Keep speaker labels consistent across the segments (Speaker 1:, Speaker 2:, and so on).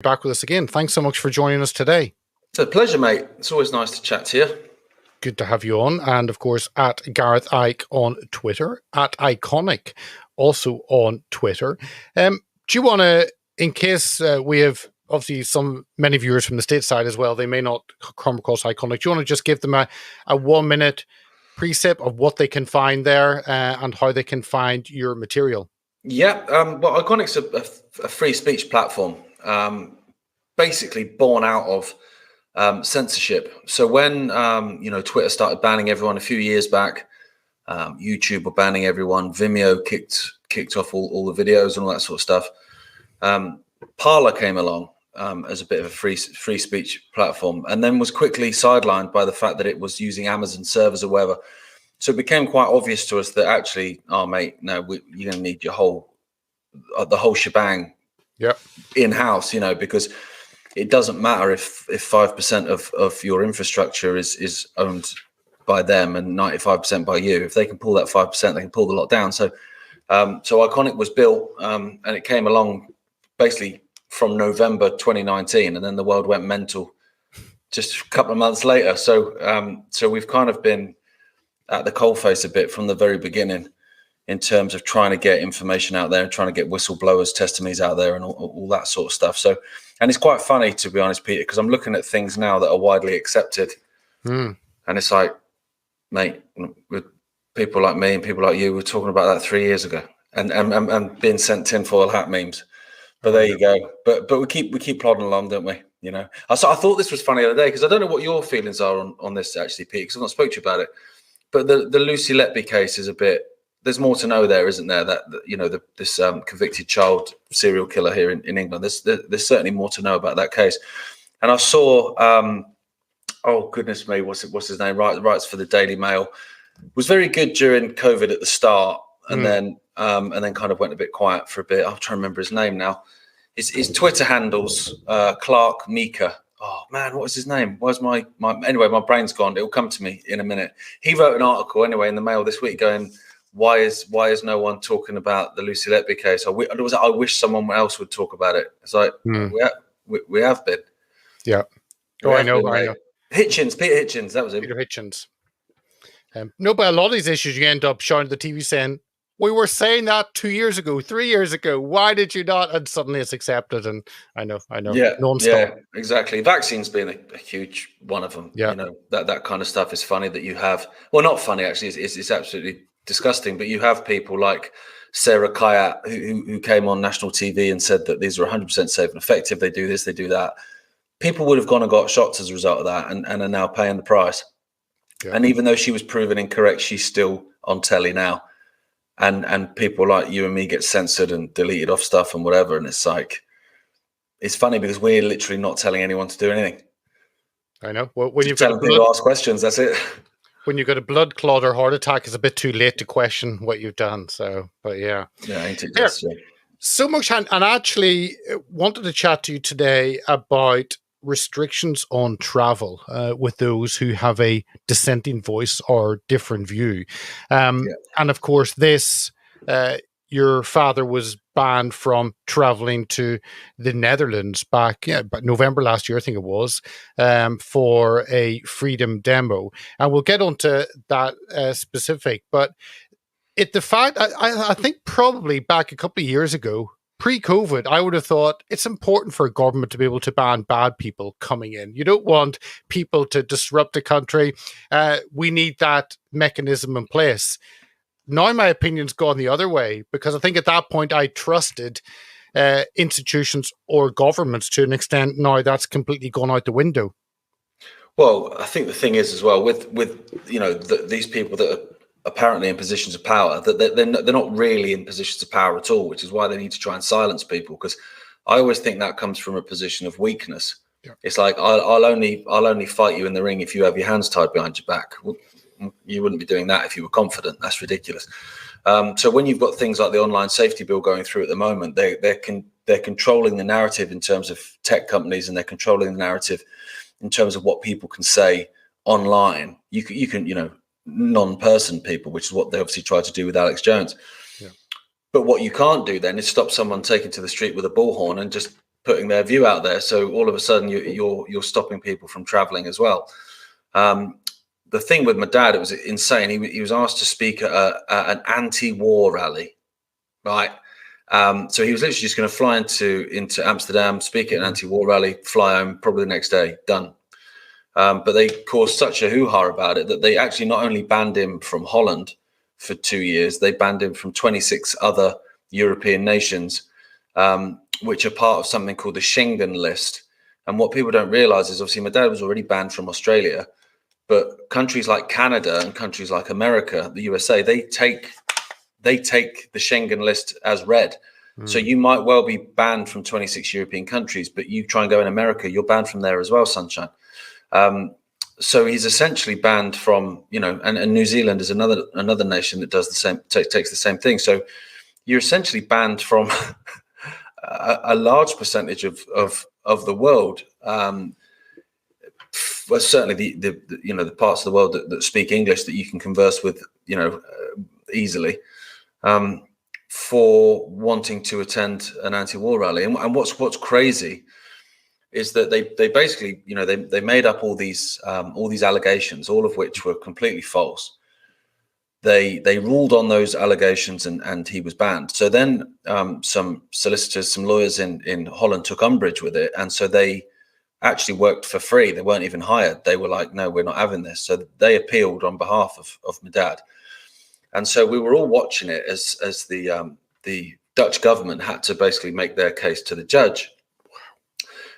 Speaker 1: Back with us again. Thanks so much for joining us today.
Speaker 2: It's a pleasure, mate. It's always nice to chat to you.
Speaker 1: Good to have you on. And of course, at Gareth Icke on Twitter, at Ickonic also on Twitter. Do you want to, in case we have obviously many viewers from the stateside as well, they may not come across Ickonic. Do you want to just give them a 1 minute precept of what they can find there and how they can find your material?
Speaker 2: Yeah, well, Iconic's a free speech platform, basically born out of censorship. So when Twitter started banning everyone a few years back, YouTube were banning everyone, Vimeo kicked off all the videos and all that sort of stuff. Parler came along as a bit of a free speech platform, and then was quickly sidelined by the fact that it was using Amazon servers or whatever. So it became quite obvious to us that actually, oh mate, no, you're going to need the whole shebang, in house, because it doesn't matter if 5% of your infrastructure is owned by them and 95% by you. If they can pull that 5%, they can pull the lot down. So Ickonic was built, and it came along basically from November 2019, and then the world went mental just a couple of months later. So we've kind of been at the coalface a bit from the very beginning in terms of trying to get information out there and trying to get whistleblowers' testimonies out there and all that sort of stuff. So, and it's quite funny, to be honest, Peter, because I'm looking at things now that are widely accepted. And it's like, mate, with people like me and people like you, we were talking about that 3 years ago and being sent tinfoil hat memes. But there you go. But we keep plodding along, don't we? I thought this was funny the other day, because I don't know what your feelings are on this actually, Pete, because I've not spoke to you about it. But the Lucy Letby case is a bit. There's more to know there, isn't there? This convicted child serial killer here in England. There's certainly more to know about that case. And I saw, oh goodness me, what's his name? Writes for the Daily Mail. Was very good during COVID at the start, and then kind of went a bit quiet for a bit. I'm trying to remember his name now. His Twitter handles Clark Mika. Oh man, what was his name? Where's my anyway? My brain's gone. It'll come to me in a minute. He wrote an article anyway in the Mail this week going, why is no one talking about the Lucy Letby case? I wish someone else would talk about it. It's like we have been.
Speaker 1: Yeah. I know.
Speaker 2: Peter Hitchens, that was it.
Speaker 1: Peter Hitchens. No, but a lot of these issues you end up showing the TV saying, we were saying that 2 years ago, 3 years ago. Why did you not? And suddenly it's accepted. And I know.
Speaker 2: Yeah,
Speaker 1: non-stop.
Speaker 2: Yeah, exactly. Vaccines being a huge one of them.
Speaker 1: Yeah.
Speaker 2: That kind of stuff is funny that you have. Well, not funny, actually. It's absolutely disgusting. But you have people like Sarah Kayat who came on national TV and said that these are 100% safe and effective. They do this, they do that. People would have gone and got shots as a result of that and are now paying the price. Yeah. And even though she was proven incorrect, she's still on telly now. And people like you and me get censored and deleted off stuff and whatever. And it's like, it's funny because we're literally not telling anyone to do anything.
Speaker 1: I know. Well, when you've
Speaker 2: got people to ask questions, that's it.
Speaker 1: When you've got a blood clot or heart attack, it's a bit too late to question what you've done. So, but yeah.
Speaker 2: Yeah, ain't it just, yeah.
Speaker 1: So much. And I actually wanted to chat to you today about restrictions on travel with those who have a dissenting voice or different view. And of course, your father was banned from traveling to the Netherlands back November last year, I think it was, for a freedom demo. And we'll get onto that specific. But I think probably back a couple of years ago, pre-COVID, I would have thought it's important for a government to be able to ban bad people coming in. You don't want people to disrupt the country. We need that mechanism in place. Now my opinion's gone the other way, because I think at that point I trusted institutions or governments to an extent. Now that's completely gone out the window.
Speaker 2: Well, I think the thing is as well with these people that are apparently in positions of power, that they're not really in positions of power at all, which is why they need to try and silence people. Because I always think that comes from a position of weakness. Yeah. It's like I'll only fight you in the ring if you have your hands tied behind your back. Well, you wouldn't be doing that if you were confident. That's ridiculous. So when you've got things like the online safety bill going through at the moment, they're controlling the narrative in terms of tech companies, and they're controlling the narrative in terms of what people can say online. You can non-person people, which is what they obviously tried to do with Alex Jones. Yeah. But what you can't do then is stop someone taking to the street with a bullhorn and just putting their view out there. So all of a sudden you're stopping people from traveling as well. The thing with my dad, it was insane. He was asked to speak at an anti-war rally, right? So he was literally just going to fly into Amsterdam, speak at an anti-war rally, fly home, probably the next day, done. But they caused such a hoo-ha about it that they actually not only banned him from Holland for 2 years, they banned him from 26 other European nations, which are part of something called the Schengen list. And what people don't realize is obviously my dad was already banned from Australia, but countries like Canada and countries like America, the USA, they take the Schengen list as read. So you might well be banned from 26 European countries, but you try and go in America, you're banned from there as well, sunshine. So he's essentially banned from, and New Zealand is another nation that does the same, takes the same thing. So you're essentially banned from a large percentage of the world. Well, certainly the parts of the world that speak English that you can converse with, easily, for wanting to attend an anti-war rally. And what's crazy is that they basically, they made up all these allegations, all of which were completely false. They ruled on those allegations and he was banned. So then some solicitors, some lawyers in Holland took umbrage with it. And so they actually worked for free. They weren't even hired. They were like, no, we're not having this. So they appealed on behalf of my dad. And so we were all watching it as the Dutch government had to basically make their case to the judge.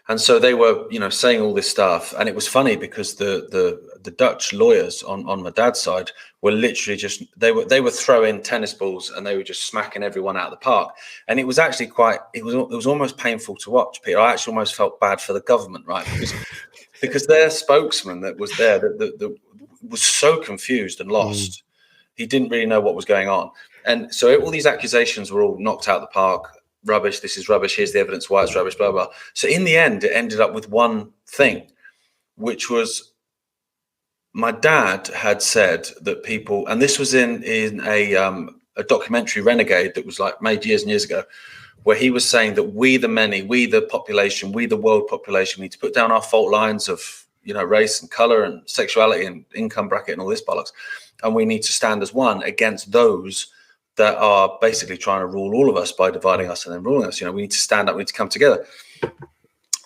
Speaker 2: And so they were, saying all this stuff. And it was funny because the Dutch lawyers on my dad's side were literally just, they were throwing tennis balls and they were just smacking everyone out of the park. And it was actually it was almost painful to watch, Peter. I actually almost felt bad for the government, right? Because their spokesman that was there that was so confused and lost. He didn't really know what was going on. And so all these accusations were all knocked out of the park. Rubbish, this is rubbish, here's the evidence why it's rubbish, blah, blah. So in the end, it ended up with one thing, which was my dad had said that people, and this was in a documentary, Renegade, that was like made years and years ago, where he was saying that we the many, we the population, we the world population, we need to put down our fault lines of, race and color and sexuality and income bracket and all this bollocks. And we need to stand as one against those that are basically trying to rule all of us by dividing us and then ruling us. We need to stand up, we need to come together.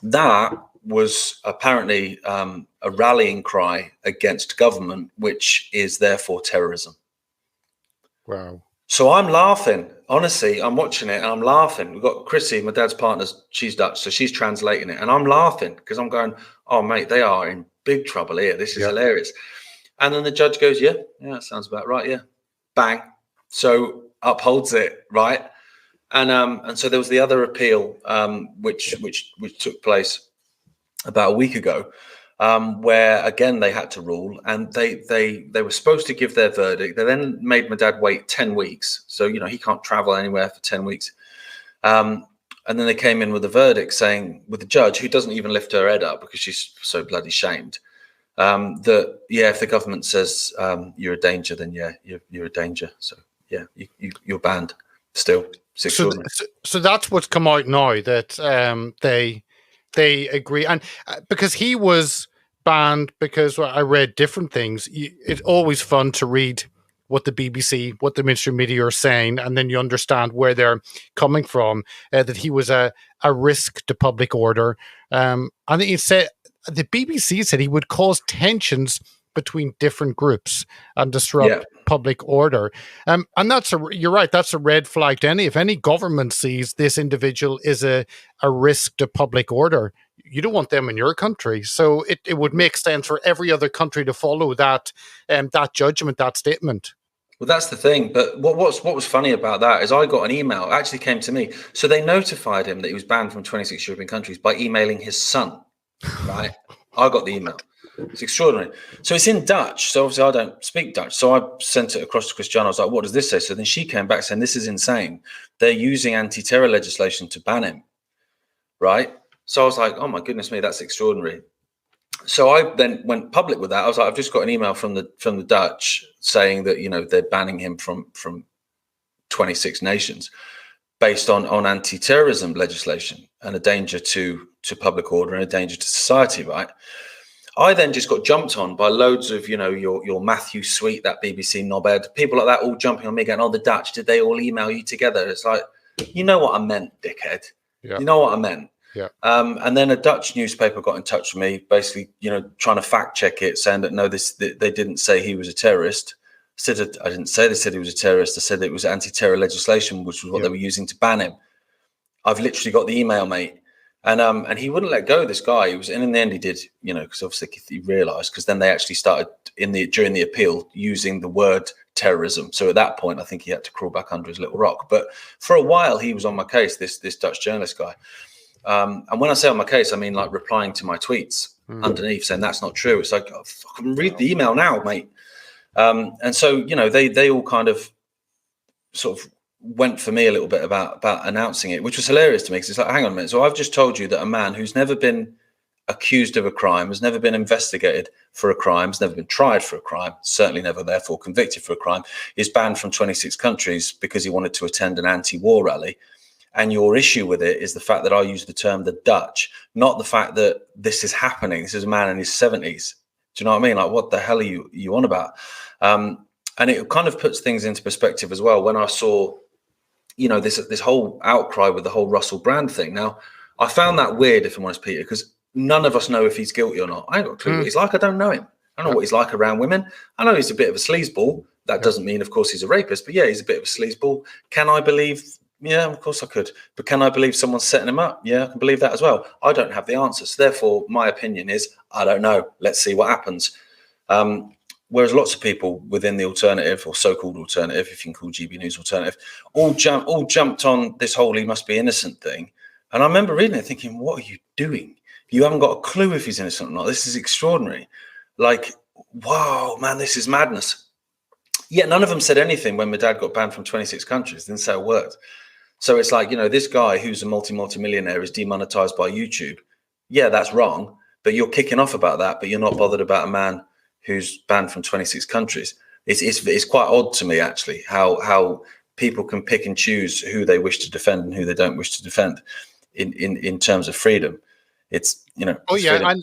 Speaker 2: That was apparently a rallying cry against government, which is therefore terrorism.
Speaker 1: Wow.
Speaker 2: So I'm laughing. Honestly, I'm watching it and I'm laughing. We've got Chrissy, my dad's partner, she's Dutch, so she's translating it. And I'm laughing because I'm going, oh, mate, they are in big trouble here. This is hilarious. And then the judge goes, yeah, that sounds about right. Yeah. Bang. So upholds it, right? And so there was the other appeal, which took place about a week ago, where again they had to rule, and they were supposed to give their verdict. They then made my dad wait 10 weeks, so he can't travel anywhere for 10 weeks. And then they came in with a verdict saying, with the judge, who doesn't even lift her head up because she's so bloody shamed, that if the government says you're a danger, then you're a danger. So you're banned still.
Speaker 1: So that's what's come out now, that they agree, and because he was banned, because I read different things. It's always fun to read what the BBC, what the mainstream media are saying, and then you understand where they're coming from. That he was a risk to public order. I think he said, the BBC said he would cause tensions between different groups and disrupt public order. And you're right, that's a red flag to if any government sees this individual is a risk to public order. You don't want them in your country. So it would make sense for every other country to follow that judgment, that statement.
Speaker 2: Well, that's the thing. But what was funny about that is I got an email, it actually came to me. So they notified him that he was banned from 26 European countries by emailing his son, right? I got the email. It's extraordinary. So it's in Dutch. So obviously I don't speak Dutch. So I sent it across to Christiana. I was like, what does this say? So then she came back saying, this is insane. They're using anti-terror legislation to ban him, right? So I was like, oh my goodness me, that's extraordinary. So I then went public with that. I was like, I've just got an email from the Dutch saying that, they're banning him from 26 nations based on anti-terrorism legislation. and a danger to public order and a danger to society, right? I then just got jumped on by loads of, your Matthew Sweet, that BBC knobhead, people like that, all jumping on me going, oh, the Dutch, did they all email you together? It's like, you know what I meant, dickhead. Yeah. You know what I meant.
Speaker 1: Yeah.
Speaker 2: And then a Dutch newspaper got in touch with me, basically, trying to fact check it, saying that no, they didn't say he was a terrorist. I didn't say they said he was a terrorist. I said it was anti-terror legislation, which was what they were using to ban him. I've literally got the email, mate. And he wouldn't let go, this guy. He was, and in the end he did, because obviously he realised, because then they actually started during the appeal using the word terrorism. So at that point, I think he had to crawl back under his little rock. But for a while, he was on my case, this Dutch journalist guy. And when I say on my case, I mean like replying to my tweets underneath saying that's not true. It's like, oh, fucking read the email now, mate. And so, they all kind of sort of went for me a little bit about announcing it, which was hilarious to me, because it's like, hang on a minute. So I've just told you that a man who's never been accused of a crime, has never been investigated for a crime, has never been tried for a crime, certainly never therefore convicted for a crime, is banned from 26 countries because he wanted to attend an anti-war rally. And your issue with it is the fact that I use the term the Dutch, not the fact that this is happening. This is a man in his 70s. Do you know what I mean? Like, what the hell are you on about? And it kind of puts things into perspective as well. When I saw, this whole outcry with the whole Russell Brand thing. Now, I found that weird, if I'm honest, Peter, because none of us know if he's guilty or not. I ain't got a clue what he's like. I don't know him. I don't know what he's like around women. I know he's a bit of a sleazeball. That doesn't mean, of course, he's a rapist. But yeah, he's a bit of a sleazeball. Can I believe? Yeah, of course I could. But can I believe someone's setting him up? Yeah, I can believe that as well. I don't have the answer. So therefore, my opinion is, I don't know. Let's see what happens. Whereas lots of people within the alternative, or so-called alternative, if you can call GB News alternative, all jumped on this whole he must be innocent thing. And I remember reading it thinking, what are you doing? You haven't got a clue if he's innocent or not. This is extraordinary. Like, wow, man, this is madness. Yet none of them said anything when my dad got banned from 26 countries. Didn't say a word. So it's like, this guy who's a multi-millionaire is demonetized by YouTube. Yeah, that's wrong. But you're kicking off about that, but you're not bothered about a man who's banned from 26 countries. It's quite odd to me, actually, how people can pick and choose who they wish to defend and who they don't wish to defend in terms of freedom. It's,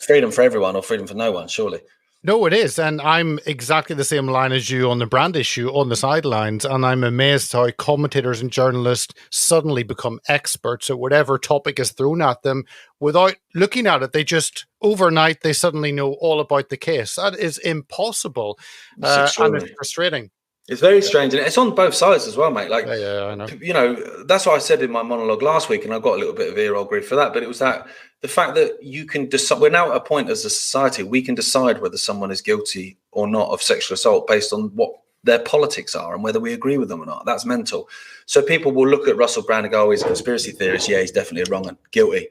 Speaker 2: freedom for everyone or freedom for no one, surely.
Speaker 1: No, it is. And I'm exactly the same line as you on the Brand issue on the sidelines. And I'm amazed how commentators and journalists suddenly become experts at whatever topic is thrown at them without looking at it. They just, overnight, they suddenly know all about the case. That is impossible. And it's frustrating.
Speaker 2: It's very strange. And it's on both sides as well, mate. Like,
Speaker 1: yeah, I know.
Speaker 2: That's what I said in my monologue last week. And I got a little bit of ear grief for that. But it was that the fact that you can decide, we're now at a point as a society, we can decide whether someone is guilty or not of sexual assault based on what their politics are and whether we agree with them or not. That's mental. So people will look at Russell Brand and go, oh, he's a conspiracy theorist. Yeah, he's definitely wrong and guilty.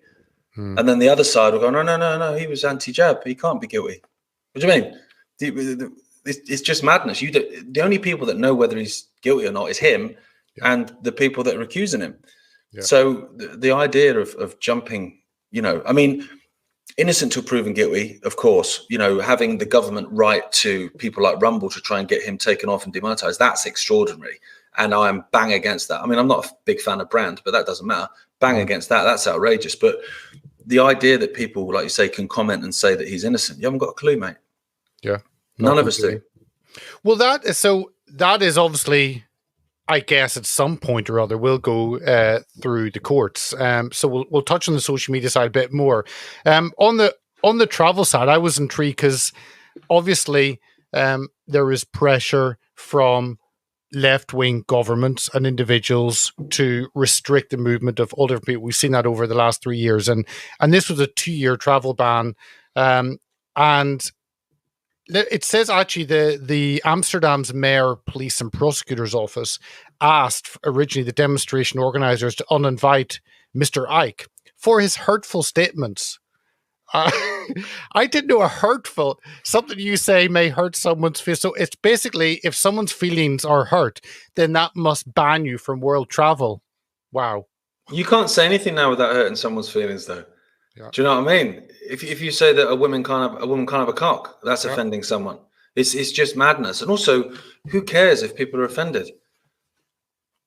Speaker 2: And then the other side will go, no, he was anti-jab. He can't be guilty. What do you mean? It's just madness. The only people that know whether he's guilty or not is him and the people that are accusing him. Yeah. So the idea of jumping, innocent till proven guilty, of course, having the government write to people like Rumble to try and get him taken off and demonetized, that's extraordinary. And I am bang against that. I mean, I'm not a big fan of Brand, but that doesn't matter. Bang against that. That's outrageous. But the idea that people, like you say, can comment and say that he's innocent, you haven't got a clue, mate.
Speaker 1: Yeah.
Speaker 2: None of us do.
Speaker 1: Well, that is obviously, I guess, at some point or other, will go through the courts. So we'll touch on the social media side a bit more. On the travel side, I was intrigued because obviously there is pressure from left-wing governments and individuals to restrict the movement of older people. We've seen that over the last 3 years, and this was a 2-year travel ban, and it says actually the Amsterdam's mayor, police and prosecutor's office asked originally the demonstration organizers to uninvite Mr. Icke for his hurtful statements. I didn't know a hurtful, something you say may hurt someone's feelings. So it's basically, if someone's feelings are hurt, then that must ban you from world travel. Wow.
Speaker 2: You can't say anything now without hurting someone's feelings, though. Yeah. Do you know what I mean? If you say that a woman can't have a cock, that's offending someone. It's just madness. And also, who cares if people are offended?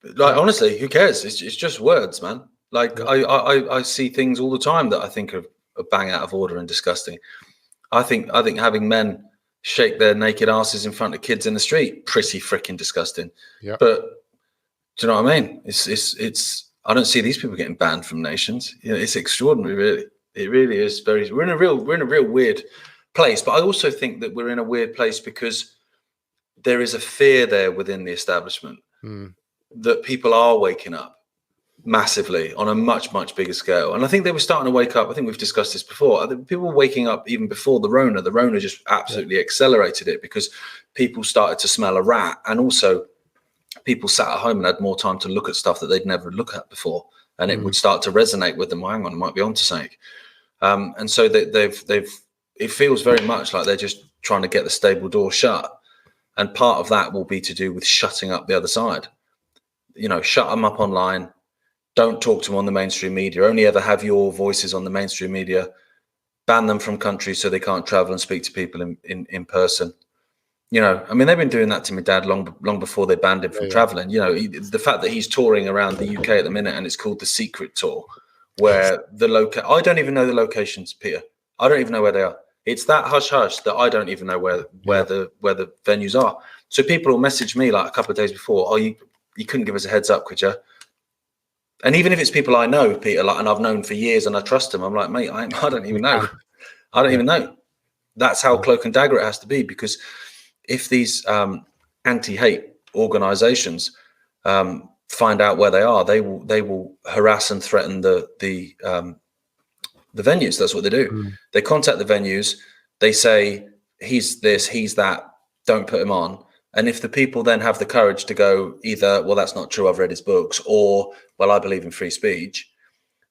Speaker 2: Like, honestly, who cares? It's just words, man. Like I see things all the time that I think are bang out of order and disgusting. I think having men shake their naked asses in front of kids in the street, pretty freaking disgusting.
Speaker 1: Yeah.
Speaker 2: But do you know what I mean? It's I don't see these people getting banned from nations. You know, it's extraordinary, really. It really is very. We're in a real weird place. But I also think that we're in a weird place because there is a fear there within the establishment that people are waking up massively on a much bigger scale. And I think they were starting to wake up. I think we've discussed this before. I think people were waking up even before the Rona just absolutely accelerated it, because people started to smell a rat, and also people sat at home and had more time to look at stuff that they'd never looked at before, and it would start to resonate with them. Well, hang on, I might be onto something. And so it feels very much like they're just trying to get the stable door shut, and part of that will be to do with shutting up the other side. You know, shut them up online. Don't talk to them on the mainstream media. Only ever have your voices on the mainstream media. Ban them from countries so they can't travel and speak to people in person. You know, I mean, they've been doing that to my dad long before they banned him from traveling. You know, the fact that he's touring around the UK at the minute, and it's called the Secret Tour, where I don't even know the locations, Peter. I don't even know where they are. It's that hush hush that I don't even know where the venues are. So people will message me like a couple of days before, "Oh, you couldn't give us a heads up, could you?" And even if it's people I know, Peter, like, and I've known for years and I trust them, I'm like, mate, I don't even know. I don't even know. That's how cloak and dagger it has to be, because if these anti-hate organizations find out where they are, they will harass and threaten the venues. That's what they do. They contact the venues. They say, he's this, he's that, don't put him on. And if the people then have the courage to go either, well, that's not true, I've read his books, or, well, I believe in free speech,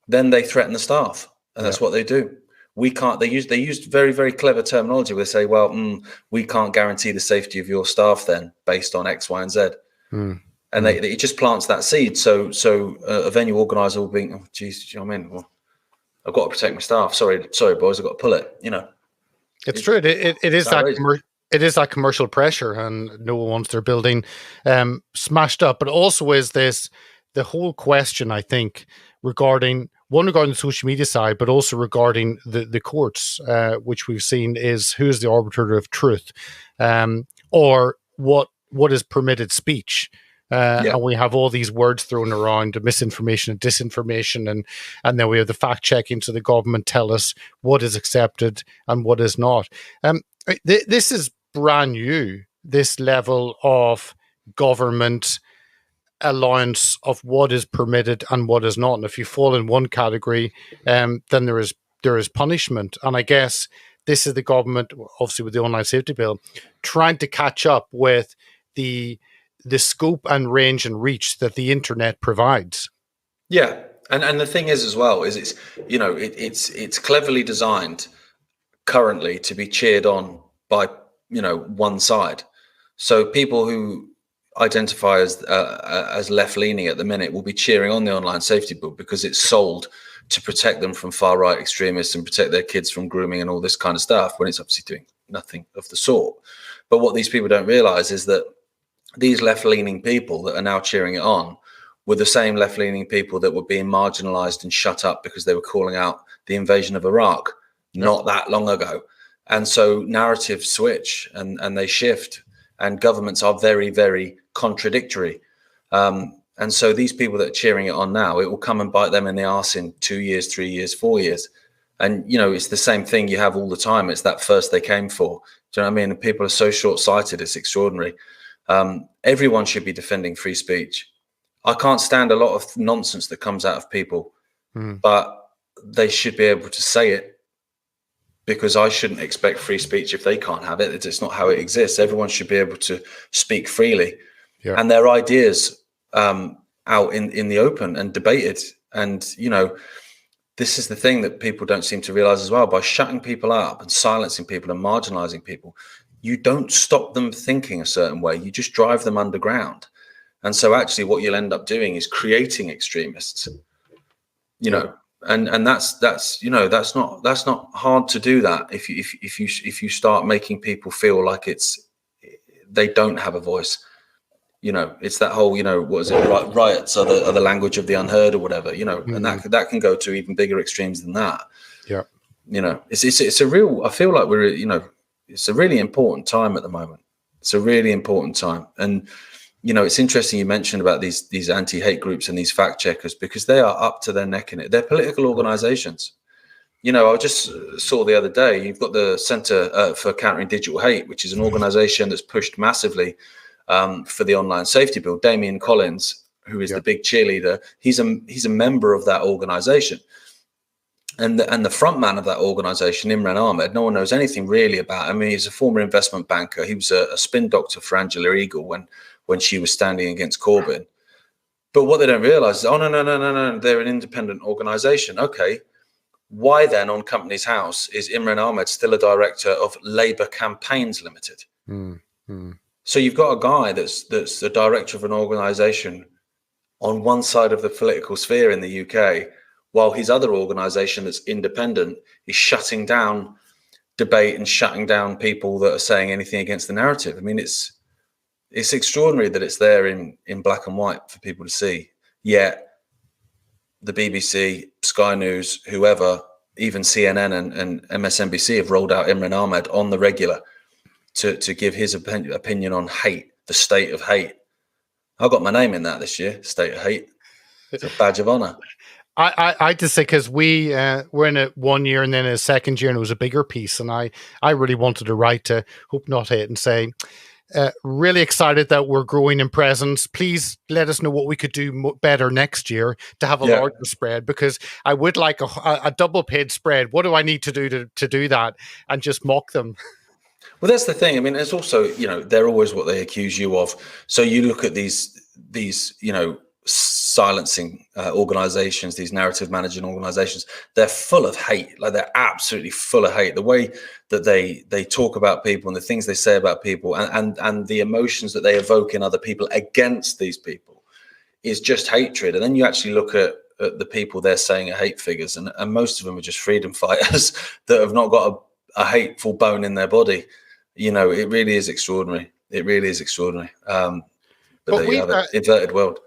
Speaker 2: then they threaten the staff. And that's what they do. We can't, they used very, very clever terminology where they say, well, we can't guarantee the safety of your staff then based on X, Y, and Z. And it just plants that seed. So a venue organizer will be, oh, geez, you know what I mean? Well, I've got to protect my staff. Sorry, boys, I've got to pull it, you know.
Speaker 1: It's true. It is that it is that commercial pressure, and no one wants their building smashed up. But also is the whole question, I think, regarding the social media side, but also regarding the courts, which we've seen is who is the arbiter of truth, or what is permitted speech. And we have all these words thrown around, misinformation and disinformation, and then we have the fact checking, so the government tell us what is accepted and what is not. This is brand new, this level of government allowance of what is permitted and what is not. And if you fall in one category, then there is punishment. And I guess this is the government, obviously with the online safety bill, trying to catch up with the scope and range and reach that the internet provides.
Speaker 2: Yeah. And the thing is as well, is it's cleverly designed currently to be cheered on by, one side. So people who identify as left-leaning at the minute will be cheering on the online safety bill because it's sold to protect them from far-right extremists and protect their kids from grooming and all this kind of stuff, when it's obviously doing nothing of the sort. But what these people don't realize is that these left-leaning people that are now cheering it on were the same left-leaning people that were being marginalized and shut up because they were calling out the invasion of Iraq not that long ago. And so narratives switch and they shift, and governments are very, very contradictory. And so these people that are cheering it on now, it will come and bite them in the arse in 2 years, 3 years, 4 years. And, it's the same thing you have all the time. It's that first they came for. Do you know what I mean? People are so short-sighted. It's extraordinary. Everyone should be defending free speech. I can't stand a lot of nonsense that comes out of people, but they should be able to say it, because I shouldn't expect free speech if they can't have it. It's not how it exists. Everyone should be able to speak freely and their ideas out in the open and debated. And, this is the thing that people don't seem to realize as well. By shutting people up and silencing people and marginalizing people, you don't stop them thinking a certain way. You just drive them underground. And so actually what you'll end up doing is creating extremists, and that's not hard to do that. If you start making people feel like they don't have a voice. It's that whole, what is it? Riots are the language of the unheard or whatever, and that can go to even bigger extremes than that.
Speaker 1: Yeah.
Speaker 2: It's a real, I feel like it's a really important time at the moment. It's a really important time. And, it's interesting you mentioned about these anti-hate groups and these fact checkers, because they are up to their neck in it. They're political organizations. I just saw the other day, you've got the Center for Countering Digital Hate, which is an organization that's pushed massively for the online safety bill. Damian Collins, who is the big cheerleader, he's a member of that organization. And the front man of that organization, Imran Ahmed, no one knows anything really about him. I mean, he's a former investment banker. He was a spin doctor for Angela Eagle when she was standing against Corbyn. But what they don't realize is, no, they're an independent organization. Okay. Why then on Companies House is Imran Ahmed still a director of Labour Campaigns Limited? So you've got a guy that's the director of an organization on one side of the political sphere in the UK, while his other organization that's independent is shutting down debate and shutting down people that are saying anything against the narrative. I mean, it's extraordinary that it's there in black and white for people to see. Yet the BBC, Sky News, whoever, even CNN and MSNBC have rolled out Imran Ahmed on the regular to give his opinion on hate, the state of hate. I got my name in that this year, state of hate. It's a badge of honor.
Speaker 1: I just say, because we're in it 1 year and then a second year, and it was a bigger piece, and I really wanted to write to Hope Not Hate and say, really excited that we're growing in presence. Please let us know what we could do better next year to have a larger spread, because I would like a double paid spread. What do I need to do to do that, and just mock them?
Speaker 2: Well, that's the thing. I mean, it's also, they're always what they accuse you of. So you look at these silencing organizations, these narrative managing organizations, they're full of hate. Like, they're absolutely full of hate. The way that they talk about people and the things they say about people and the emotions that they evoke in other people against these people is just hatred. And then you actually look at the people they're saying are hate figures, and most of them are just freedom fighters that have not got a hateful bone in their body. It really is extraordinary. It really is extraordinary. But there you have it. Inverted world.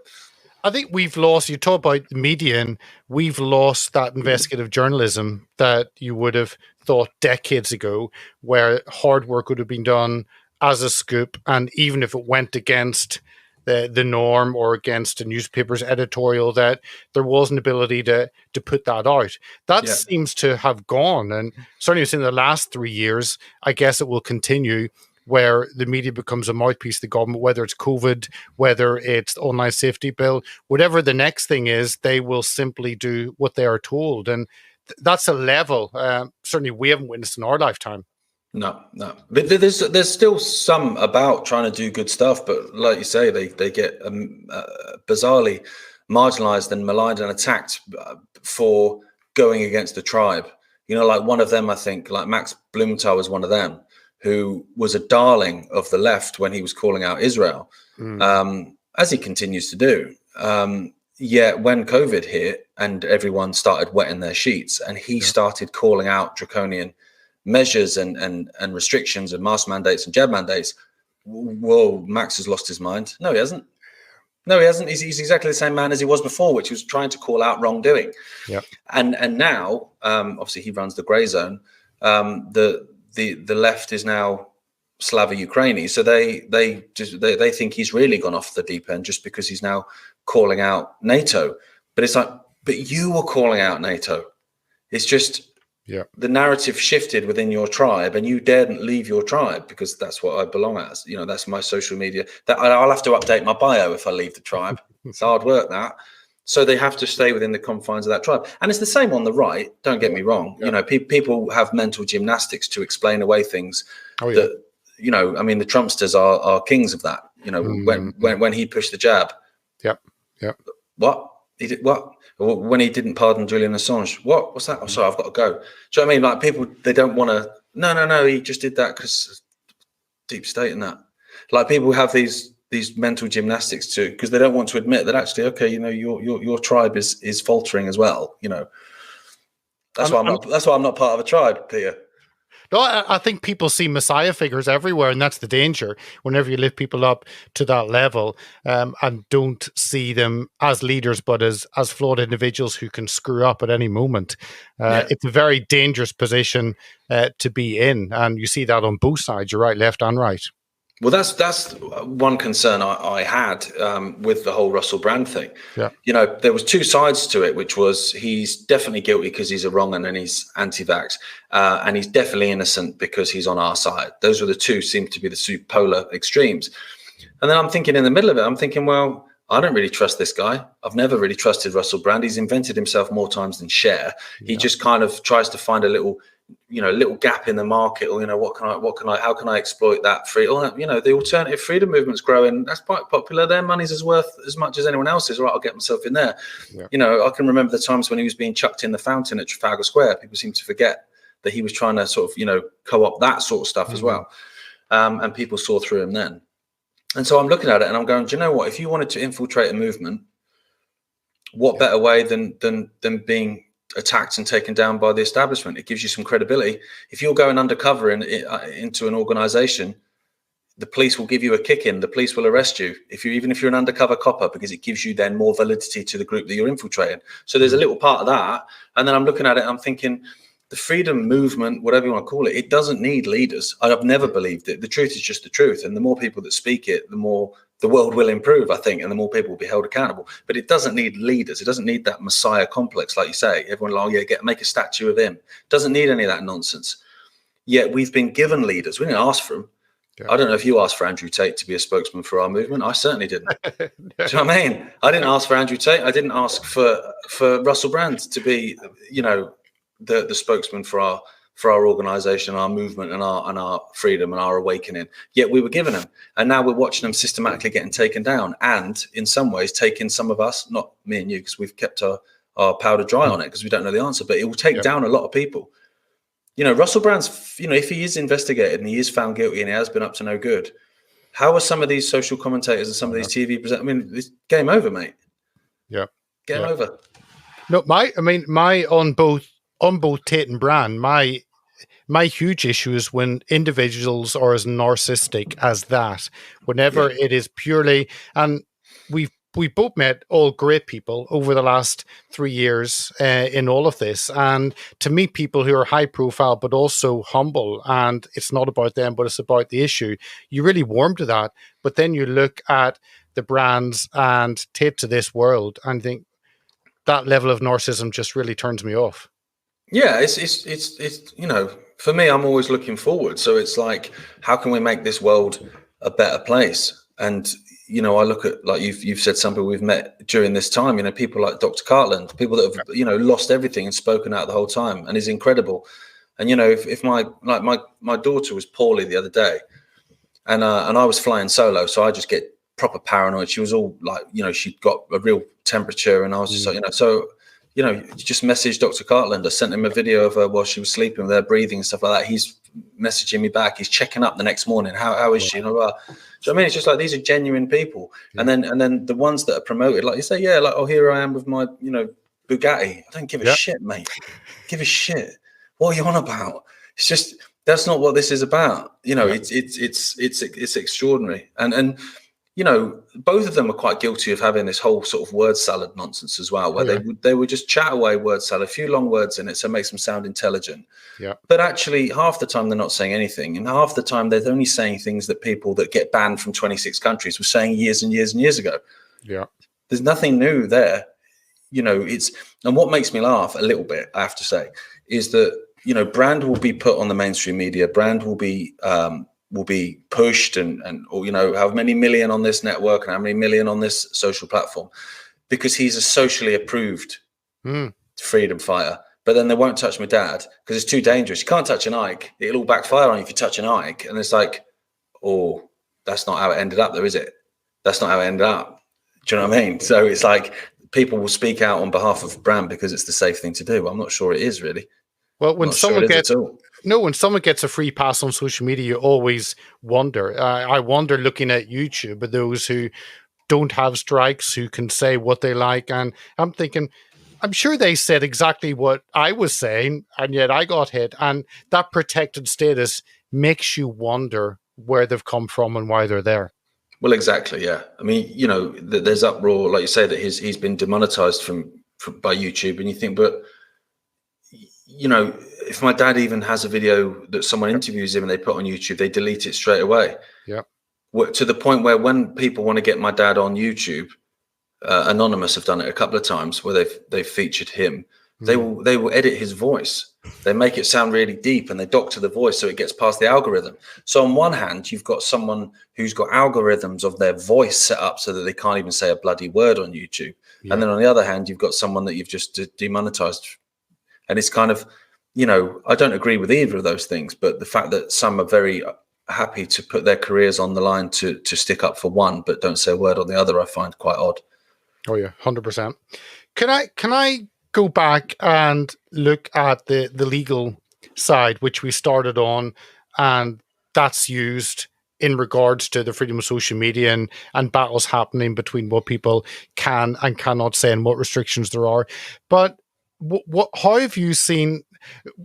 Speaker 1: I think we've lost, you talk about the media, and we've lost that investigative journalism that you would have thought decades ago, where hard work would have been done as a scoop. And even if it went against the norm or against a newspaper's editorial, that there was an ability to put that out. That seems to have gone. And certainly in the last 3 years, I guess it will continue, where the media becomes a mouthpiece of the government, whether it's COVID, whether it's online safety bill, whatever the next thing is, they will simply do what they are told. And that's a level certainly we haven't witnessed in our lifetime.
Speaker 2: No. But there's still some about trying to do good stuff, but like you say, they get bizarrely marginalized and maligned and attacked for going against the tribe. Like one of them, I think, like Max Blumenthal was one of them, who was a darling of the left when he was calling out Israel, as he continues to do. Yet when COVID hit and everyone started wetting their sheets, and he started calling out draconian measures and restrictions and mask mandates and jab mandates, whoa, Max has lost his mind. No, he hasn't. He's exactly the same man as he was before, which was trying to call out wrongdoing. Yeah. And now, obviously, he runs the grey zone. The left is now Slavo-Ukraini, so they think he's really gone off the deep end just because he's now calling out NATO. But it's like, but you were calling out NATO. It's just the narrative shifted within your tribe, and you daren't leave your tribe because that's what I belong as. That's my social media. That I'll have to update my bio if I leave the tribe. It's hard work, that. So they have to stay within the confines of that tribe. And it's the same on the right. Don't get me wrong. Yeah. People have mental gymnastics to explain away things that, I mean, the Trumpsters are kings of that. When he pushed the jab.
Speaker 1: Yep.
Speaker 2: What? He did what? When he didn't pardon Julian Assange. What? What's that? Oh, sorry, I've got to go. Do you know what I mean? Like, people, they don't want to. No. He just did that because deep state and that. Like, people have these mental gymnastics too, because they don't want to admit that actually, okay, your tribe is faltering as well. That's why I'm not part of a tribe, Peter.
Speaker 1: Well, I think people see messiah figures everywhere, and that's the danger. Whenever you lift people up to that level, and don't see them as leaders, but as flawed individuals who can screw up at any moment, it's a very dangerous position to be in, and you see that on both sides. You're right, left and right.
Speaker 2: Well, that's one concern I had with the whole Russell Brand thing.
Speaker 1: Yeah.
Speaker 2: You know, there was two sides to it, which was he's definitely guilty because he's a wrong un and he's anti-vax, and he's definitely innocent because he's on our side. Those were the two, seem to be the two polar extremes. And then I'm thinking in the middle of it, I'm thinking, well, I don't really trust this guy. I've never really trusted Russell Brand. He's invented himself more times than share. He just kind of tries to find a little gap in the market, or how can I exploit that free, or the alternative freedom movement's growing, that's quite popular, their money's as worth as much as anyone else's, right, I'll get myself in there. I can remember the times when he was being chucked in the fountain at Trafalgar Square. People seem to forget that he was trying to sort of co-opt that sort of stuff as well, and people saw through him then. And so I'm looking at it and I'm going, do you know what, if you wanted to infiltrate a movement, what better way than being attacked and taken down by the establishment? It gives you some credibility. If you're going undercover into an organization, the police will give you a kick in, the police will arrest you even if you're an undercover copper, because it gives you then more validity to the group that you're infiltrating. So there's a little part of that. And then I'm looking at it, I'm thinking, the freedom movement, whatever you want to call it, it doesn't need leaders. I've never believed it. The truth is just the truth. And the more people that speak it, the more the world will improve, I think, and the more people will be held accountable. But it doesn't need leaders. It doesn't need that messiah complex, like you say. Everyone, make a statue of him. It doesn't need any of that nonsense. Yet we've been given leaders. We didn't ask for them. Yeah. I don't know if you asked for Andrew Tate to be a spokesman for our movement. I certainly didn't. No. Do you know what I mean? I didn't ask for Andrew Tate. I didn't ask for Russell Brand to be, the spokesman for our organization, our movement, and our freedom and our awakening. Yet we were given them, and now we're watching them systematically getting taken down, and in some ways taking some of us, not me and you, because we've kept our powder dry on it because we don't know the answer, but it will take down a lot of people. Russell Brand's, if he is investigated and he is found guilty and he has been up to no good, how are some of these social commentators and some of these TV presenters? I mean, it's game over, mate.
Speaker 1: Yeah,
Speaker 2: game over.
Speaker 1: No, my on both Tate and Brand, my huge issue is when individuals are as narcissistic as that. Whenever it is purely, and we both met all great people over the last 3 years in all of this, and to meet people who are high profile but also humble, and it's not about them but it's about the issue, you really warm to that. But then you look at the Brands and Tate to this world and think that level of narcissism just really turns me off.
Speaker 2: Yeah, it's for me, I'm always looking forward. So it's like, how can we make this world a better place? And I look at, like you've said, some people we've met during this time. People like Dr. Cartland, people that have lost everything and spoken out the whole time, and is incredible. And if my daughter was poorly the other day, and I was flying solo, so I just get proper paranoid. She was all like, she'd got a real temperature, and I was just like, just messaged Dr. Cartland. I sent him a video of her while she was sleeping, with her breathing and stuff like that. He's messaging me back. He's checking up the next morning. How is she? So I mean, it's just like, these are genuine people. And then the ones that are promoted, like you say, here I am with my, Bugatti. I don't give a shit, mate. Give a shit. What are you on about? It's just, that's not what this is about. It's extraordinary. And both of them are quite guilty of having this whole sort of word salad nonsense as well, where they would just chat away word salad, a few long words in it, so it makes them sound intelligent. Yeah. But actually, half the time they're not saying anything, and half the time they're only saying things that people that get banned from 26 countries were saying years and years and years ago. Yeah, there's nothing new there. And what makes me laugh a little bit, I have to say, is that Brand will be put on the mainstream media. Brand will be pushed and how many million on this network and how many million on this social platform, because he's a socially approved freedom fighter. But then they won't touch my dad because it's too dangerous. You can't touch an Icke. It'll all backfire on you if you touch an Icke. And it's like, oh, that's not how it ended up though, is it? That's not how it ended up. Do you know what I mean? So it's like, people will speak out on behalf of Brand because it's the safe thing to do. I'm not sure it is really.
Speaker 1: Well, when someone gets a free pass on social media, you always wonder. I wonder, looking at YouTube, at those who don't have strikes, who can say what they like, and I'm thinking, I'm sure they said exactly what I was saying, and yet I got hit. And that protected status makes you wonder where they've come from and why they're there.
Speaker 2: Well, exactly. Yeah. I mean, there's uproar, like you say, that he's been demonetized from by YouTube, and you think, but if my dad even has a video that someone interviews him and they put on YouTube, they delete it straight away.
Speaker 1: Yeah.
Speaker 2: To the point where when people want to get my dad on YouTube, Anonymous have done it a couple of times where they've featured him. They will edit his voice. They make it sound really deep and they doctor the voice so it gets past the algorithm. So on one hand, you've got someone who's got algorithms of their voice set up so that they can't even say a bloody word on YouTube. Yeah. And then on the other hand, you've got someone that you've just demonetized. And it's kind of, I don't agree with either of those things, but the fact that some are very happy to put their careers on the line to stick up for one, but don't say a word on the other, I find quite odd.
Speaker 1: Oh yeah, 100%. Can I go back and look at the legal side, which we started on, and that's used in regards to the freedom of social media and battles happening between what people can and cannot say and what restrictions there are. But how have you seen?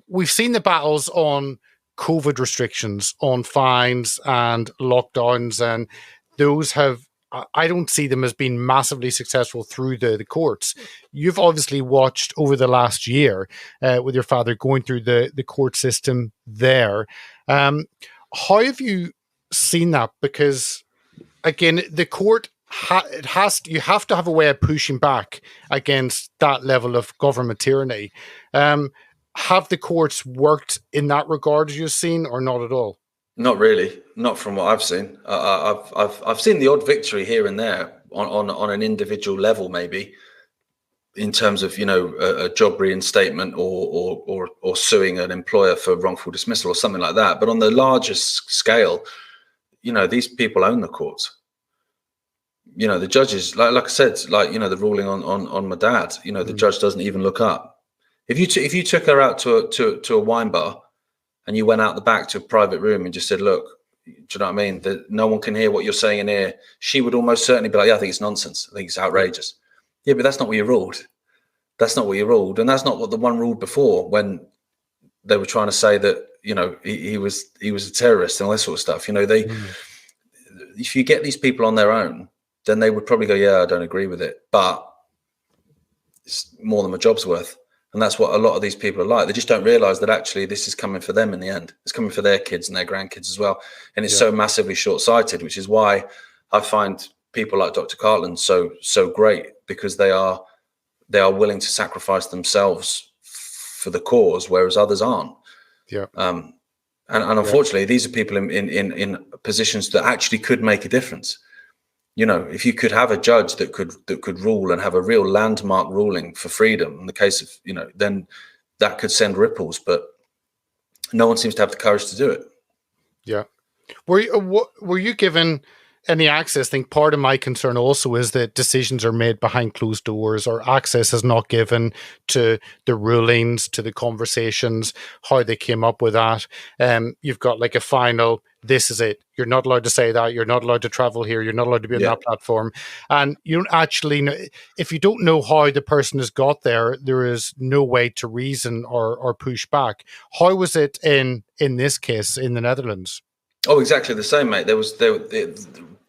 Speaker 1: We've seen the battles on COVID restrictions, on fines and lockdowns, and those have. I don't see them as being massively successful through the courts. You've obviously watched over the last year with your father going through the court system there. How have you seen that? Because again, the court you have to have a way of pushing back against that level of government tyranny. Have the courts worked in that regard, as you've seen, or not at all?
Speaker 2: Not really, not from what I've seen. I've seen the odd victory here and there on an individual level, maybe in terms of a job reinstatement or suing an employer for wrongful dismissal or something like that. But on the largest scale, these people own the courts. The judges, like I said, the ruling on my dad. The judge doesn't even look up. If you took her out to a wine bar, and you went out the back to a private room and just said, look, do you know what I mean? That no one can hear what you're saying in here. She would almost certainly be like, yeah, I think it's nonsense. I think it's outrageous. Yeah, but that's not what you ruled. That's not what you ruled. And that's not what the one ruled before when they were trying to say that, he was a terrorist and all that sort of stuff. If you get these people on their own, then they would probably go, yeah, I don't agree with it. But it's more than my job's worth. And that's what a lot of these people are like. They just don't realize that actually this is coming for them in the end. It's coming for their kids and their grandkids as well. And it's so massively short-sighted, which is why I find people like Dr. Cartland so great, because they are willing to sacrifice themselves for the cause, whereas others aren't. Yeah. And unfortunately, these are people in positions that actually could make a difference. If you could have a judge that could rule and have a real landmark ruling for freedom in the case of, then that could send ripples, but no one seems to have the courage to do it.
Speaker 1: Yeah. Were you given any access? I think part of my concern also is that decisions are made behind closed doors, or access is not given to the rulings, to the conversations, how they came up with that. You've got like a final, this is it. You're not allowed to say that. You're not allowed to travel here. You're not allowed to be on that platform. And you don't actually know, if you don't know how the person has got there, there is no way to reason or push back. How was it in this case in the Netherlands?
Speaker 2: Oh, exactly the same, mate.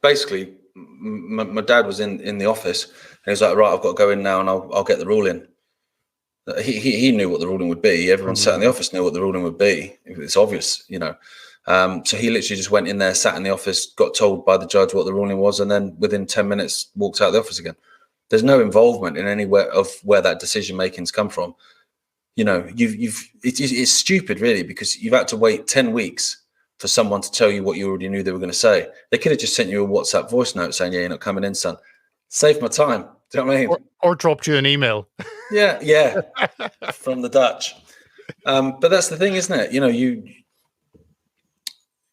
Speaker 2: Basically, my dad was in the office and he was like, right, I've got to go in now and I'll get the ruling. He knew what the ruling would be. Everyone sat in the office knew what the ruling would be. It's obvious, So he literally just went in there, sat in the office, got told by the judge what the ruling was, and then within 10 minutes walked out of the office again. There's no involvement in anywhere of where that decision making's come from. It's stupid, really, because you've had to wait 10 weeks for someone to tell you what you already knew they were going to say. They could have just sent you a WhatsApp voice note saying, yeah, you're not coming in, son. Save my time. Do you know what I mean?
Speaker 1: Or dropped you an email.
Speaker 2: Yeah. From the Dutch. But that's the thing, isn't it?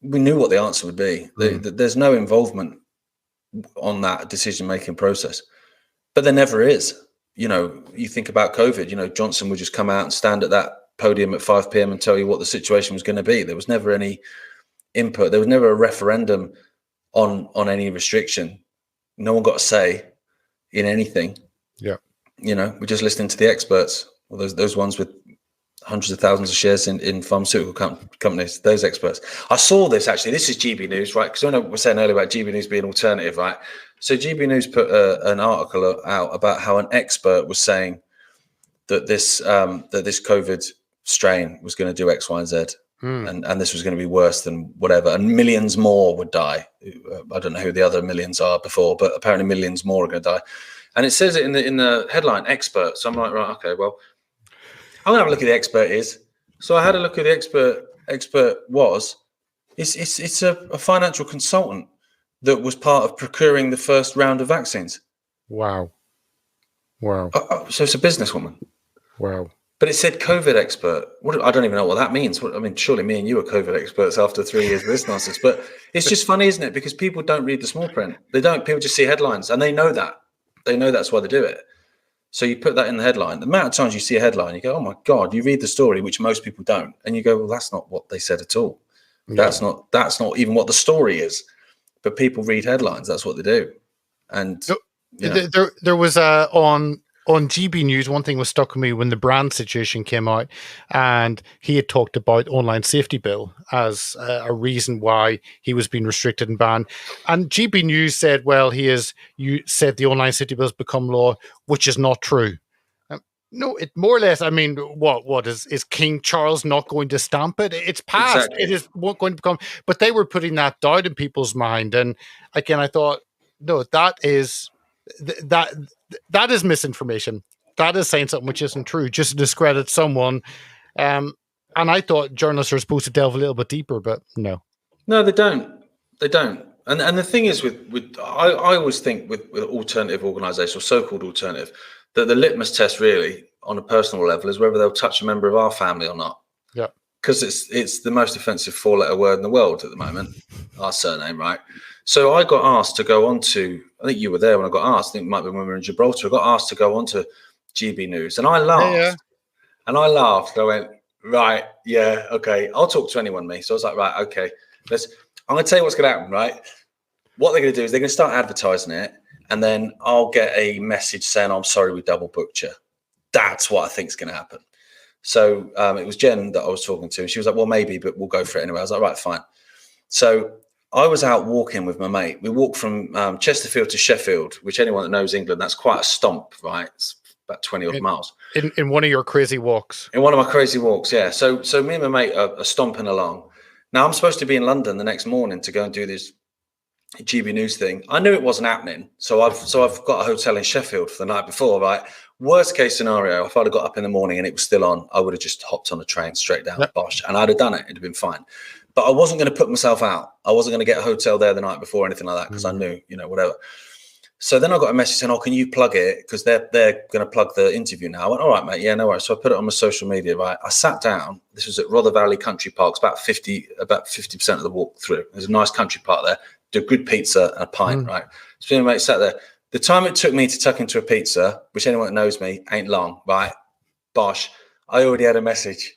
Speaker 2: We knew what the answer would be. There's no involvement on that decision-making process. But there never is. You think about COVID, Johnson would just come out and stand at that podium at 5 p.m. and tell you what the situation was going to be. There was never any input. There was never a referendum on any restriction. No one got a say in anything.
Speaker 1: Yeah.
Speaker 2: we're just listening to the experts, or those ones with hundreds of thousands of shares in pharmaceutical companies, those experts. I saw this actually. This is GB News, right? Because I know we were saying earlier about GB News being alternative, right? So GB News put an article out about how an expert was saying that this COVID strain was going to do X, Y, and Z, and this was going to be worse than whatever, and millions more would die. I don't know who the other millions are before, but apparently millions more are going to die. And it says it in the headline, expert. So I'm like, right, okay, well, I'm gonna have a look at the expert is. So I had a look at the expert was. It's a financial consultant that was part of procuring the first round of vaccines.
Speaker 1: Wow.
Speaker 2: So it's a businesswoman.
Speaker 1: Wow.
Speaker 2: But it said COVID expert. I don't even know what that means. I mean, surely me and you are COVID experts after 3 years of this nonsense. But it's just funny, isn't it? Because people don't read the small print. They don't. People just see headlines, and they know that. They know that's why they do it. So you put that in the headline. The amount of times you see a headline, you go, "Oh my God!" You read the story, which most people don't, and you go, "Well, that's not what they said at all. Yeah. That's not even what the story is." But people read headlines. That's what they do. And
Speaker 1: there was on GB News, one thing was stuck with me when the brand situation came out, and he had talked about online safety bill as a reason why he was being restricted and banned. And GB News said, well, you said the online safety bill has become law, which is not true. No, it more or less, I mean, what is King Charles not going to stamp it? It's passed. Exactly. It is going to become, but they were putting that doubt in people's mind. And again, I thought, no, that is misinformation. That is saying something which isn't true, just to discredit someone. And I thought journalists are supposed to delve a little bit deeper, but no,
Speaker 2: they don't. They don't. And the thing is, I always think with alternative organisations or so-called alternative, that the litmus test really on a personal level is whether they'll touch a member of our family or not.
Speaker 1: Yeah,
Speaker 2: because it's the most offensive 4-letter word in the world at the moment. Our surname, right? So I got asked to go on to, I think you were there when I got asked, I think it might be when we were in Gibraltar, I got asked to go on to GB News. And I laughed. Yeah. And I laughed. I went, right, yeah, okay. I'll talk to anyone, me. So I was like, right, okay. I'm going to tell you what's going to happen, right? What they're going to do is they're going to start advertising it. And then I'll get a message saying, I'm sorry, we double booked you. That's what I think is going to happen. So it was Jen that I was talking to. And she was like, well, maybe, but we'll go for it anyway. I was like, right, fine. So I was out walking with my mate. We walked from Chesterfield to Sheffield, which anyone that knows England, that's quite a stomp, right? It's about 20 odd miles.
Speaker 1: In one of your crazy walks.
Speaker 2: In one of my crazy walks, yeah. So me and my mate are stomping along. Now I'm supposed to be in London the next morning to go and do this GB News thing. I knew it wasn't happening. So I've got a hotel in Sheffield for the night before, right? Worst case scenario, if I'd have got up in the morning and it was still on, I would have just hopped on a train straight down to Bosch, and I'd have done it. It'd have been fine. But I wasn't going to put myself out. I wasn't going to get a hotel there the night before or anything like that because I knew, whatever. So then I got a message saying, can you plug it? Because they're going to plug the interview now. I went, all right, mate. Yeah, no worries. So I put it on my social media, right? I sat down. This was at Rother Valley Country Park. It's about 50% of the walk through. There's a nice country park there. Do good pizza and a pint, right? So me and my mate sat there. The time it took me to tuck into a pizza, which anyone that knows me ain't long, right? Bosh, I already had a message,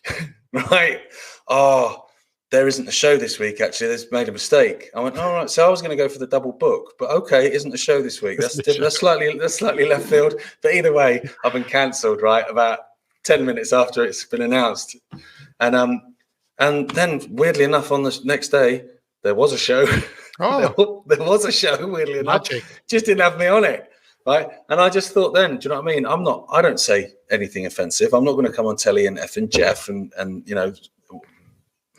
Speaker 2: right? Oh, there isn't a show this week, actually. They've made a mistake. I went, all right. So I was going to go for the double book, but okay, it isn't a show this week. That's slightly left field. But either way, I've been cancelled, right? About 10 minutes after it's been announced. And then, weirdly enough, on the next day, there was a show. Oh, there was a show, weirdly enough. Just didn't have me on it, right? And I just thought then, do you know what I mean? I don't say anything offensive. I'm not going to come on telly and F and Jeff and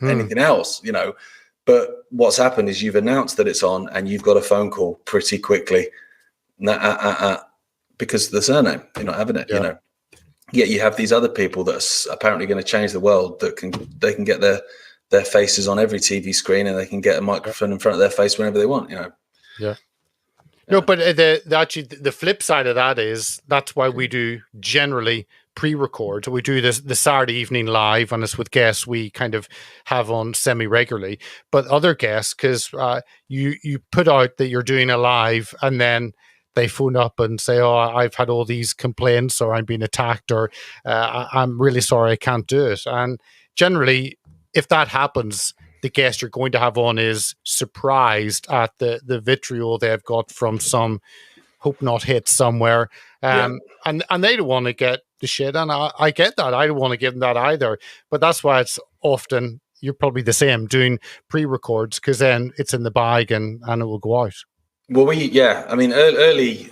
Speaker 2: anything else, But what's happened is you've announced that it's on and you've got a phone call pretty quickly because of the surname. You're not having it, Yet you have these other people that are apparently going to change the world that they can get their faces on every TV screen and they can get a microphone in front of their face whenever they want,
Speaker 1: Yeah. No, but the flip side of that is that's why we do generally pre-record. So we do the Saturday evening live, and it's with guests we kind of have on semi-regularly. But other guests, because you put out that you're doing a live, and then they phone up and say, "Oh, I've had all these complaints, or I'm being attacked, or I'm really sorry I can't do it." And generally, if that happens, the guest you're going to have on is surprised at the vitriol they've got from some hope not hit somewhere. And they don't want to get the shit. And I get that. I don't want to give them that either. But that's why it's often, you're probably the same, doing pre-records, because then it's in the bag and it will go out.
Speaker 2: Well, I mean, early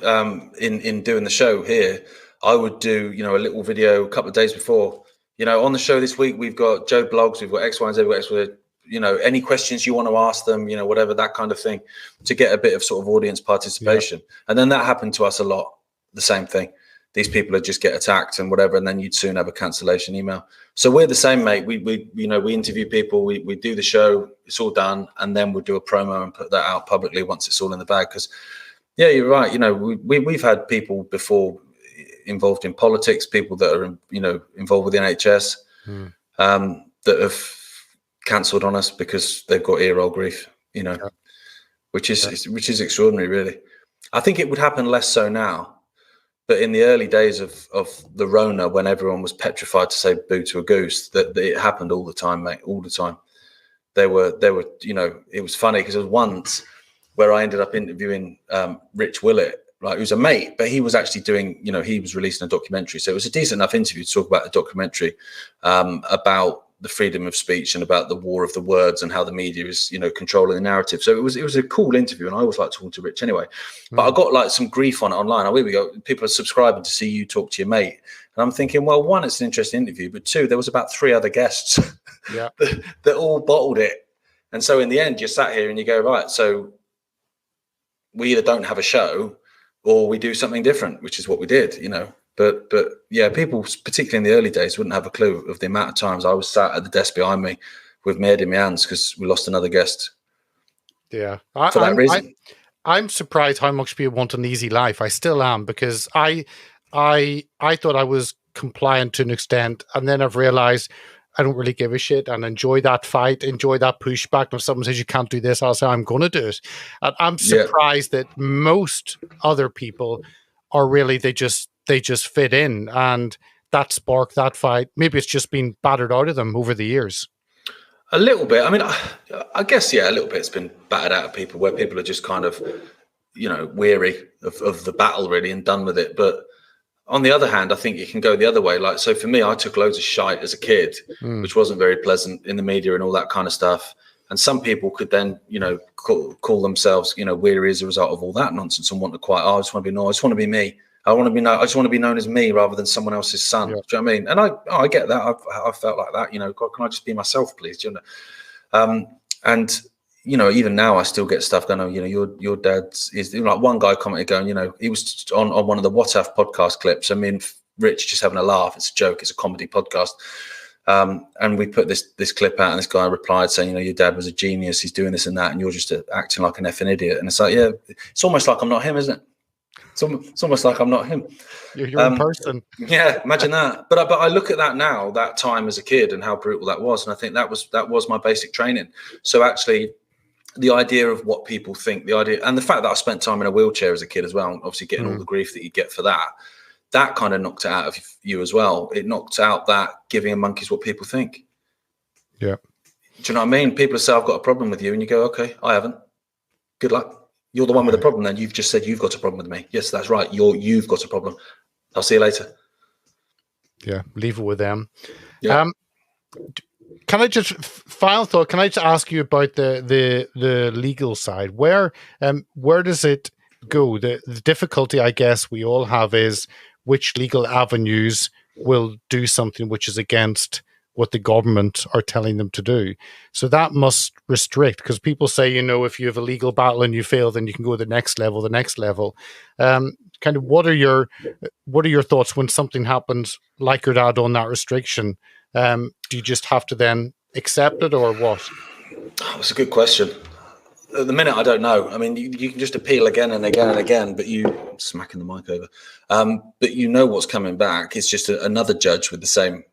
Speaker 2: in doing the show here, I would do, a little video a couple of days before. On the show this week, we've got Joe Blogs, we've got X, Y, and Z, we've got X, Y, any questions you want to ask them, whatever, that kind of thing, to get a bit of sort of audience participation. Yeah. And then that happened to us a lot, the same thing. These people would just get attacked and whatever, and then you'd soon have a cancellation email. So we're the same, mate. We interview people, we do the show, it's all done, and then we'll do a promo and put that out publicly once it's all in the bag. Because, yeah, you're right. We've had people before involved in politics, people that are, involved with the NHS, that have cancelled on us because they've got ear roll grief, which is extraordinary, really. I think it would happen less so now. But in the early days of the Rona, when everyone was petrified to say boo to a goose, that it happened all the time, mate, all the time. They were, it was funny because there was once where I ended up interviewing Rich Willett, right, who's a mate, but he was actually doing, he was releasing a documentary. So it was a decent enough interview to talk about the documentary, about the freedom of speech and about the war of the words and how the media is, controlling the narrative. So it was a cool interview, and I always like talking to Rich anyway. But I got like some grief on it online. Oh, here we go. People are subscribing to see you talk to your mate. And I'm thinking, well, one, it's an interesting interview, but two, there was about 3 other guests that all bottled it. And so in the end, you sat here and you go, right, so we either don't have a show or we do something different, which is what we did, But yeah, people, particularly in the early days, wouldn't have a clue of the amount of times I was sat at the desk behind me with my head in my hands because we lost another guest.
Speaker 1: Yeah,
Speaker 2: for that reason.
Speaker 1: I'm surprised how much people want an easy life. I still am, because I thought I was compliant to an extent, and then I've realized I don't really give a shit and enjoy that fight, enjoy that pushback. If someone says you can't do this, I'll say I'm going to do it. And I'm surprised that most other people are really, they just fit in, and that spark, that fight, maybe it's just been battered out of them over the years.
Speaker 2: A little bit. I mean, I guess, a little bit. It's been battered out of people, where people are just kind of, weary of the battle, really, and done with it. But on the other hand, I think it can go the other way. Like, so for me, I took loads of shite as a kid, which wasn't very pleasant in the media and all that kind of stuff. And some people could then, call themselves, weary as a result of all that nonsense and want to quiet. Oh, I just want to be known. I just want to be me. I just want to be known as me rather than someone else's son. Yeah. Do you know what I mean? And I get that. I've felt like that. God, can I just be myself, please? Do you know? And even now I still get stuff going. Oh, your dad's is like, one guy commented going, he was on one of the What If podcast clips. I mean, Rich just having a laugh. It's a joke. It's a comedy podcast. And we put this clip out, and this guy replied saying, your dad was a genius. He's doing this and that, and you're just acting like an effing idiot. And it's like, yeah, it's almost like I'm not him, isn't it? It's almost like I'm not him.
Speaker 1: You're in person.
Speaker 2: Yeah, imagine that. But I look at that now, that time as a kid, and how brutal that was. And I think that was my basic training. So actually, the idea of what people think, the idea, and the fact that I spent time in a wheelchair as a kid as well, obviously getting all the grief that you get for that kind of knocked it out of you as well. It knocked out that giving a monkeys what people think.
Speaker 1: Yeah.
Speaker 2: Do you know what I mean? People say, I've got a problem with you. And you go, okay, I haven't. Good luck. You're the one with the problem then. You've just said you've got a problem with me. Yes, that's right. You've got a problem. I'll see you later.
Speaker 1: Yeah, leave it with them.
Speaker 2: Yeah.
Speaker 1: Can I just, final thought, can I just ask you about the legal side? Where does it go? The difficulty, I guess, we all have is which legal avenues will do something which is against what the government are telling them to do. So that must restrict, because people say, if you have a legal battle and you fail, then you can go to the next level. Kind of what are your thoughts when something happens like your dad on that restriction? Do you just have to then accept it, or what?
Speaker 2: That's a good question. At the minute, I don't know. I mean, you can just appeal again and again and again, but I'm smacking the mic over. But what's coming back. It's just another judge with the same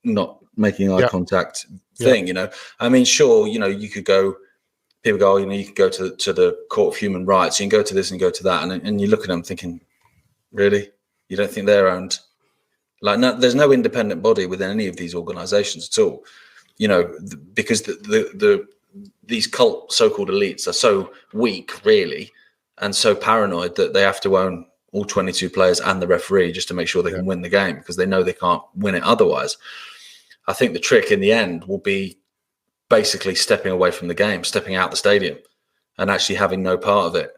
Speaker 2: not making eye contact thing. I mean, sure, you could go, people go, you could go to the Court of Human Rights, you can go to this and go to that, and you look at them thinking, really, you don't think they're owned? Like, no, there's no independent body within any of these organizations at all, because these cult so-called elites are so weak, really, and so paranoid that they have to own all 22 players and the referee, just to make sure they can win the game, because they know they can't win it otherwise. I think the trick in the end will be basically stepping away from the game, stepping out the stadium, and actually having no part of it,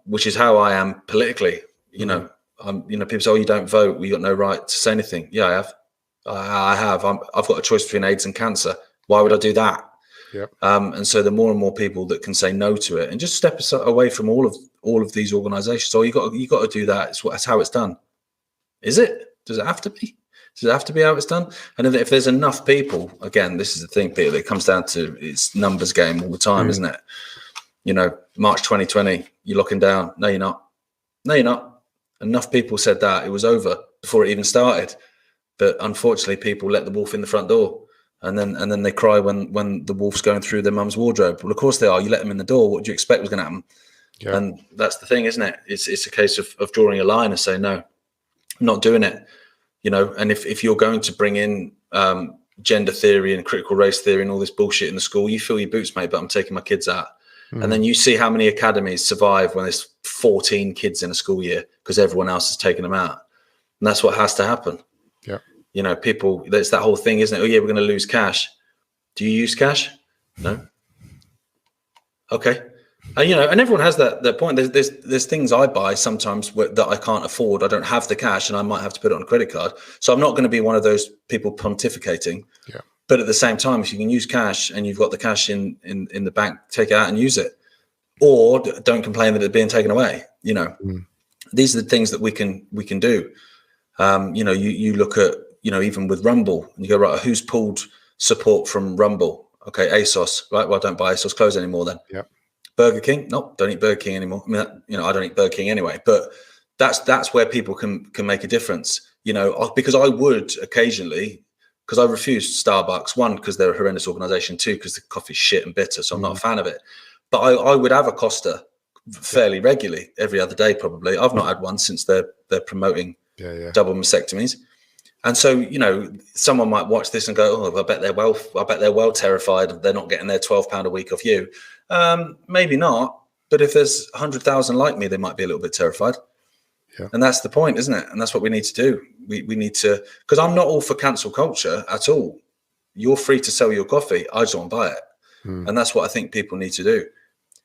Speaker 2: which is how I am politically. You know, people say, "Oh, you don't vote. You got no right to say anything." Yeah, I have. I have. I've got a choice between AIDS and cancer. Why would I do that?
Speaker 1: Yeah.
Speaker 2: And so the more and more people that can say no to it and just step away from all of these organisations. So you got to do that. That's how it's done. Is it? Does it have to be? Does it have to be how it's done? And if there's enough people, again, this is the thing, Peter, that it comes down to, it's numbers game all the time, isn't it? You know, March 2020, you're locking down. No, you're not. No, you're not. Enough people said that it was over before it even started. But unfortunately, people let the wolf in the front door. And then they cry when the wolf's going through their mum's wardrobe. Well, of course they are. You let them in the door. What do you expect was going to happen? Yeah. And that's the thing, isn't it? It's a case of drawing a line and saying, no, I'm not doing it. You know, and if you're going to bring in gender theory and critical race theory and all this bullshit in the school, you fill your boots, mate, but I'm taking my kids out. And then you see how many academies survive when there's 14 kids in a school year because everyone else has taken them out. And that's what has to happen.
Speaker 1: Yeah.
Speaker 2: You know, people, there's that whole thing, isn't it? Oh, yeah, we're going to lose cash. Do you use cash? No. Okay. You know, and everyone has that point. There's things I buy sometimes that I can't afford. I don't have the cash and I might have to put it on a credit card. So I'm not going to be one of those people pontificating. Yeah. But at the same time, if you can use cash and you've got the cash in the bank, take it out and use it. Or don't complain that it's being taken away. You know, these are the things that we can do. You know, you look at, you know, even with Rumble, and you go, right, who's pulled support from Rumble? Okay, ASOS, right? Well, don't buy ASOS clothes anymore then. Yeah. Burger King? Nope, don't eat Burger King anymore. I mean, you know, I don't eat Burger King anyway. But that's where people can make a difference. You know, because I would occasionally, because I refuse Starbucks. One, because they're a horrendous organization. Two, because the coffee's shit and bitter, so I'm not a fan of it. But I would have a Costa fairly regularly, every other day probably. I've not had one since they're promoting double mastectomies. And so, you know, someone might watch this and go, "Oh, I bet they're well terrified they're not getting their £12 a week off you." Maybe not, but if there's 100,000 like me, they might be a little bit terrified. Yeah. And that's the point, isn't it? And that's what we need to do. We need to, because I'm not all for cancel culture at all. You're free to sell your coffee. I just want to buy it. And that's what I think people need to do,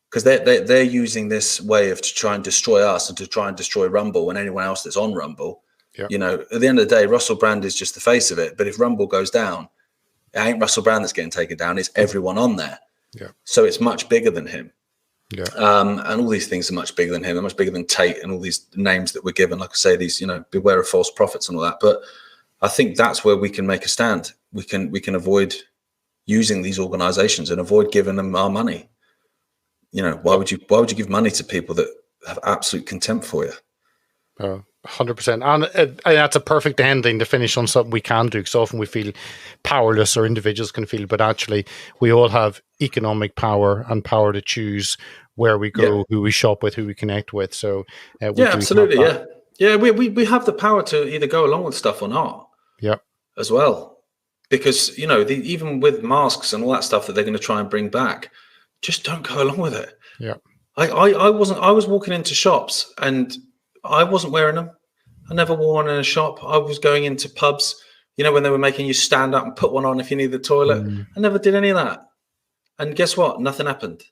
Speaker 2: because they're using this way to try and destroy us and to try and destroy Rumble and anyone else that's on Rumble. Yeah. You know, at the end of the day, Russell Brand is just the face of it. But if Rumble goes down, it ain't Russell Brand that's getting taken down. It's everyone on there. Yeah. So it's much bigger than him. Yeah. And all these things are much bigger than him. They're much bigger than Tate and all these names that we're given. Like I say, these, you know, beware of false prophets and all that. But I think that's where we can make a stand. We can avoid using these organizations and avoid giving them our money. You know, why would you give money to people that have absolute contempt for you?
Speaker 1: 100%. And that's a perfect ending to finish on something we can do, because often we feel powerless, or individuals can feel, but actually we all have economic power and power to choose where we go, who we shop with, who we connect with. So
Speaker 2: absolutely. We have the power to either go along with stuff or not. Yeah, as well, because, you know, even with masks and all that stuff that they're going to try and bring back, just don't go along with it. Yeah, I was walking into shops and I wasn't wearing them. I never wore one in a shop. I was going into pubs, you know, when they were making you stand up and put one on if you need the toilet. I never did any of that. And guess what? Nothing happened.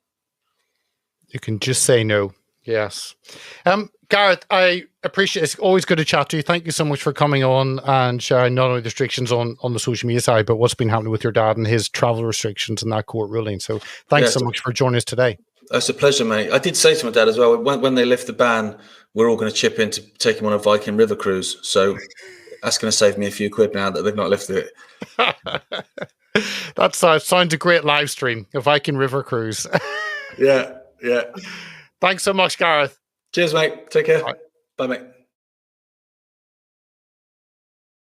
Speaker 1: You can just say no. Yes. Gareth, I appreciate it. It's always good to chat to you. Thank you so much for coming on and sharing not only the restrictions on the social media side, but what's been happening with your dad and his travel restrictions and that court ruling. So thanks so much for joining us today.
Speaker 2: It's a pleasure, mate. I did say to my dad as well, when they lift the ban, we're all going to chip in to take him on a Viking River cruise. So that's going to save me a few quid now that they've not lifted it.
Speaker 1: That sounds a great live stream, a Viking River cruise.
Speaker 2: Yeah.
Speaker 1: Thanks so much, Gareth.
Speaker 2: Cheers, mate. Take care. Bye, mate.